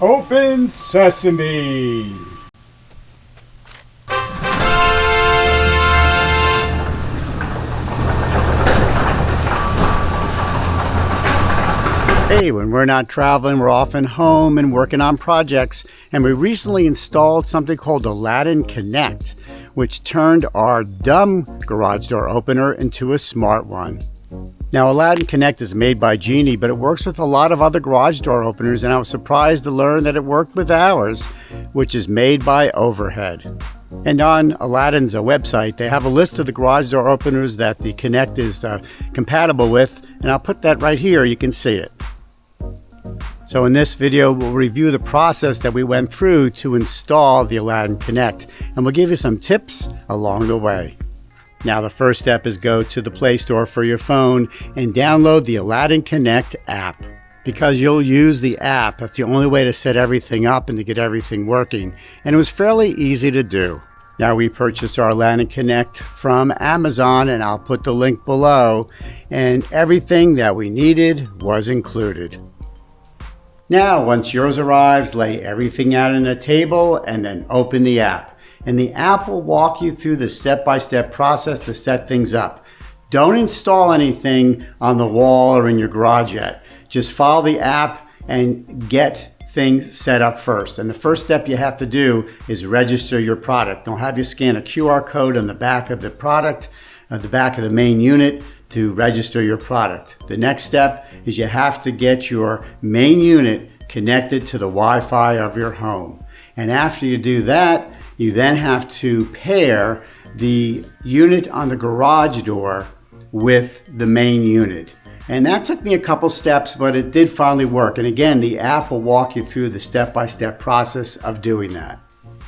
Open sesame! Hey, when we're not traveling, we're often home and working on projects, and we recently installed something called Aladdin Connect, which turned our dumb garage door opener into a smart one. Now, Aladdin Connect is made by Genie, but it works with a lot of other garage door openers, and I was surprised to learn that it worked with ours, which is made by Overhead. And on Aladdin's website, they have a list of the garage door openers that the Connect is compatible with, and I'll put that right here. You can see it. So in this video, we'll review the process that we went through to install the Aladdin Connect, and we'll give you some tips along the way. Now, the first step is go to the Play Store for your phone and download the Aladdin Connect app. Because you'll use the app, that's the only way to set everything up and to get everything working. And it was fairly easy to do. Now, we purchased our Aladdin Connect from Amazon, and I'll put the link below. And everything that we needed was included. Now, once yours arrives, lay everything out on a table and then open the app. And the app will walk you through the step-by-step process to set things up. Don't install anything on the wall or in your garage yet. Just follow the app and get things set up first. And the first step you have to do is register your product. They'll have you scan a QR code on the back of the product, at the back of the main unit, to register your product. The next step is you have to get your main unit connected to the Wi-Fi of your home. And after you do that, you then have to pair the unit on the garage door with the main unit. And that took me a couple steps, but it did finally work. And again, the app will walk you through the step-by-step process of doing that.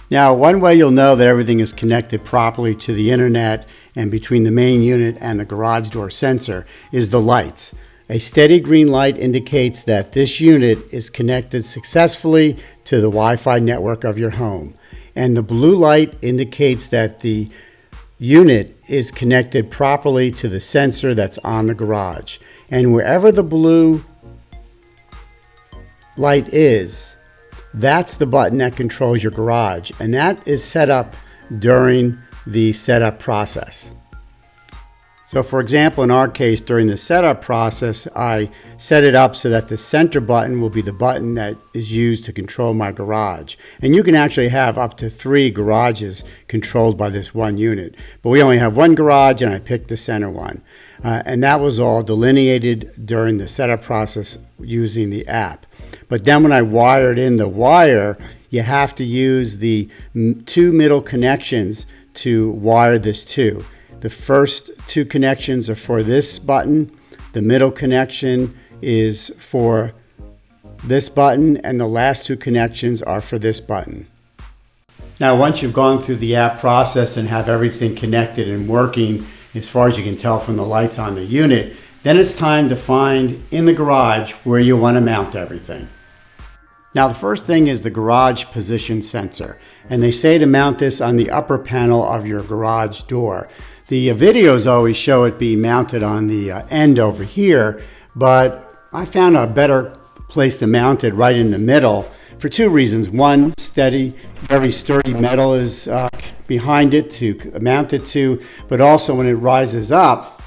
Now, one way you'll know that everything is connected properly to the internet and between the main unit and the garage door sensor is the lights. A steady green light indicates that this unit is connected successfully to the Wi-Fi network of your home. And the blue light indicates that the unit is connected properly to the sensor that's on the garage. And wherever the blue light is, that's the button that controls your garage. And that is set up during the setup process. So for example, in our case, during the setup process, I set it up so that the center button will be the button that is used to control my garage. And you can actually have up to 3 garages controlled by this one unit. But we only have one garage, and I picked the center one. And that was all delineated during the setup process using the app. But then when I wired in the wire, you have to use the 2 middle connections to wire this to. The first 2 connections are for this button, the middle connection is for this button, and the last 2 connections are for this button. Now, once you've gone through the app process and have everything connected and working, as far as you can tell from the lights on the unit, then it's time to find in the garage where you want to mount everything. Now, the first thing is the garage position sensor, and they say to mount this on the upper panel of your garage door. The videos always show it being mounted on the end over here, but I found a better place to mount it right in the middle for 2 reasons. One, steady, very sturdy metal is behind it to mount it to, but also when it rises up,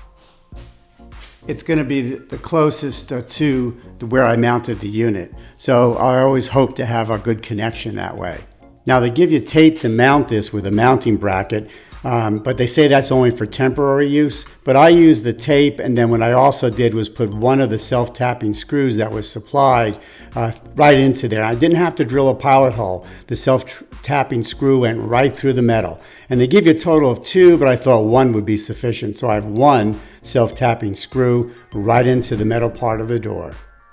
it's going to be the closest to where I mounted the unit. So I always hope to have a good connection that way. Now, they give you tape to mount this with a mounting bracket. But they say that's only for temporary use. But I used the tape, and then what I also did was put one of the self-tapping screws that was supplied right into there. I didn't have to drill a pilot hole. The self-tapping screw went right through the metal. And they give you a total of 2, but I thought 1 would be sufficient. So I have 1 self-tapping screw right into the metal part of the door.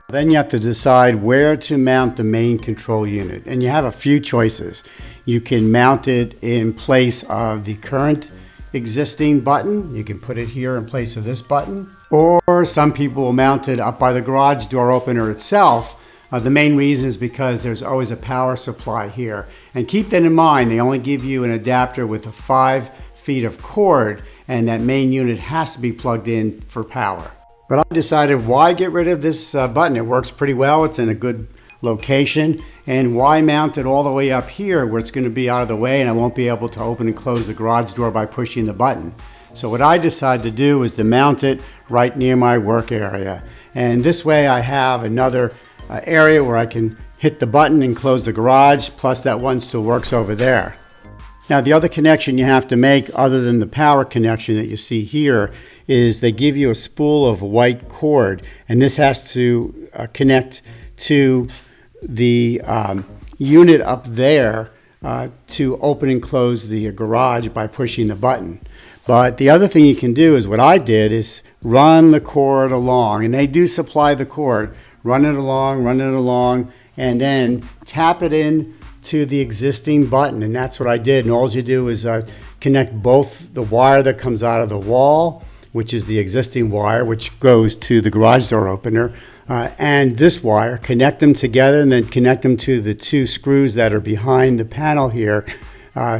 Then you have to decide where to mount the main control unit, and you have a few choices. You can mount it in place of the current existing button. You can put it here in place of this button, or some people will mount it up by the garage door opener itself. The main reason is because there's always a power supply here. And keep that in mind, they only give you an adapter with a 5 feet of cord, and that main unit has to be plugged in for power. But I decided, why get rid of this button? It works pretty well. It's in a good location, and why mount it all the way up here where it's going to be out of the way and I won't be able to open and close the garage door by pushing the button. So what I decided to do is to mount it right near my work area, and this way I have another area where I can hit the button and close the garage, plus that one still works over there. Now the other connection you have to make, other than the power connection that you see here, is they give you a spool of white cord, and this has to connect to the unit up there to open and close the garage by pushing the button. But the other thing you can do is what I did is run the cord along, and they do supply the cord. Run it along, and then tap it in to the existing button, and that's what I did. And all you do is connect both the wire that comes out of the wall, which is the existing wire, which goes to the garage door opener, and this wire, connect them together, and then connect them to the two screws that are behind the panel here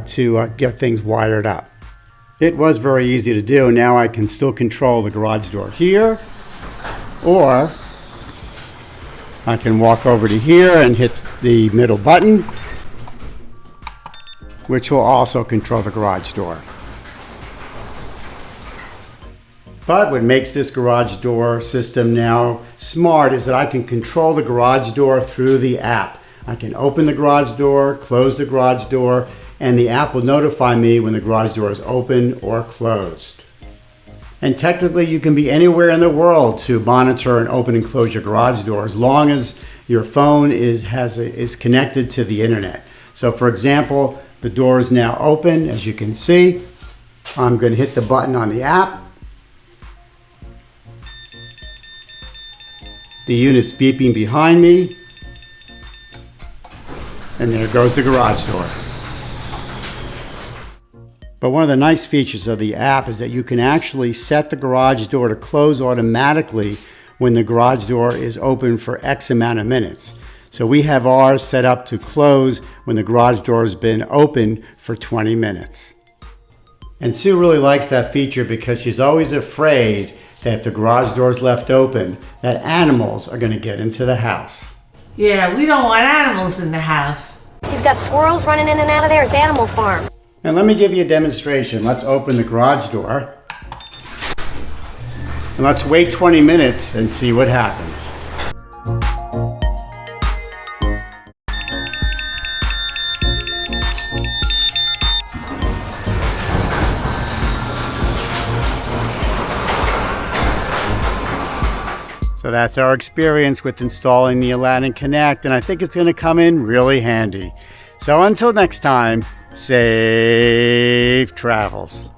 to get things wired up. It was very easy to do. Now I can still control the garage door here, or I can walk over to here and hit the middle button, which will also control the garage door. But what makes this garage door system now smart is that I can control the garage door through the app. I can open the garage door, close the garage door, and the app will notify me when the garage door is open or closed. And technically you can be anywhere in the world to monitor and open and close your garage door as long as your phone is connected to the internet. So for example, the door is now open, as you can see. I'm going to hit the button on the app. The unit's beeping behind me. And there goes the garage door. But one of the nice features of the app is that you can actually set the garage door to close automatically when the garage door is open for X amount of minutes. So we have ours set up to close when the garage door has been open for 20 minutes. And Sue really likes that feature because she's always afraid that if the garage door is left open, that animals are going to get into the house. Yeah, we don't want animals in the house. She's got squirrels running in and out of there. It's Animal Farm. And let me give you a demonstration. Let's open the garage door. And let's wait 20 minutes and see what happens. So that's our experience with installing the Aladdin Connect, and I think it's going to come in really handy. So until next time, safe travels.